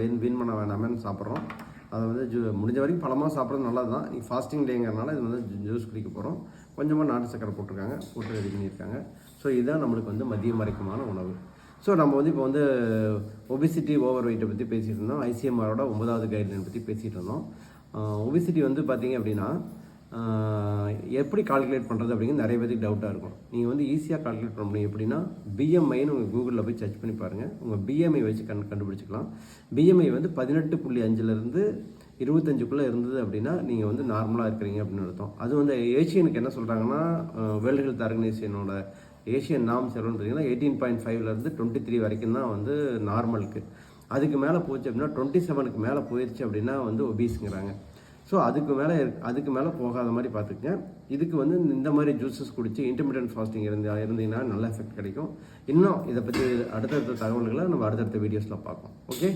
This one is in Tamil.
வீண் பண்ண வேண்டாமேன்னு சாப்பிட்றோம். அதை வந்து முடிஞ்ச வரைக்கும் பழமாக சாப்பிட்றது நல்லது தான். நீங்கள் ஃபாஸ்டிங் டேங்கிறனால இது வந்து ஜூஸ் குடிக்க போகிறோம். கொஞ்சமாக நாட்டு சக்கரை போட்டு ரெடி பண்ணியிருக்காங்க. ஸோ இதுதான் நம்மளுக்கு வந்து மதியம் வரைக்குமான உணவு. ஸோ நம்ம வந்து இப்போ வந்து ஒபிசிட்டி ஓவர் வெயிட்டை பற்றி பேசிகிட்டு இருந்தோம். ICMRோட 9வது கைட்லைன் பற்றி பேசிகிட்டு இருந்தோம். ஒபிசிட்டி வந்து பார்த்தீங்க அப்படின்னா எப்படி கால்குலேட் பண்ணுறது அப்படிங்கிறது நிறைய பேருக்கு டவுட்டாக இருக்கும். நீங்கள் வந்து ஈஸியாக கால்குலேட் பண்ண முடியும். எப்படின்னா BMIன்னு உங்கள் கூகுளில் போய் சர்ச் பண்ணி பாருங்கள். உங்கள் BMI வச்சு கண்டுபிடிச்சிக்கலாம். BMI வந்து 18.5லேருந்து 25க்குள்ளே இருந்தது அப்படின்னா நீங்கள் வந்து நார்மலாக இருக்கிறீங்க அப்படின்னு அர்த்தம். அது வந்து ஏஷியனுக்கு என்ன சொல்கிறாங்கன்னா, வேர்ல்டு ஹெல்த் ஆர்கனைசேஷனோட ஏஷியன் நார்ம்ஸ் எவ்வளோன்னு பார்த்தீங்கன்னா 18.5லேருந்து 23 வரைக்கும் தான் வந்து நார்மலுக்கு. அதுக்கு மேலே போச்சு அப்படின்னா 27க்கு மேலே போயிடுச்சு அப்படின்னா வந்து ஒபீஸுங்கிறாங்க. ஸோ அதுக்கு மேலே போகாத மாதிரி பார்த்துக்கங்க. இதுக்கு வந்து இந்த மாதிரி ஜூஸஸ் குடிச்சு இன்டர்மீடியன்ட் ஃபாஸ்டிங் இருந்தீங்கன்னா நல்ல எஃபெக்ட் கிடைக்கும். இன்னும் இதை பற்றி அடுத்தடுத்த தகவல்களை நம்ம அடுத்தடுத்த வீடியோஸில் பார்ப்போம். ஓகே.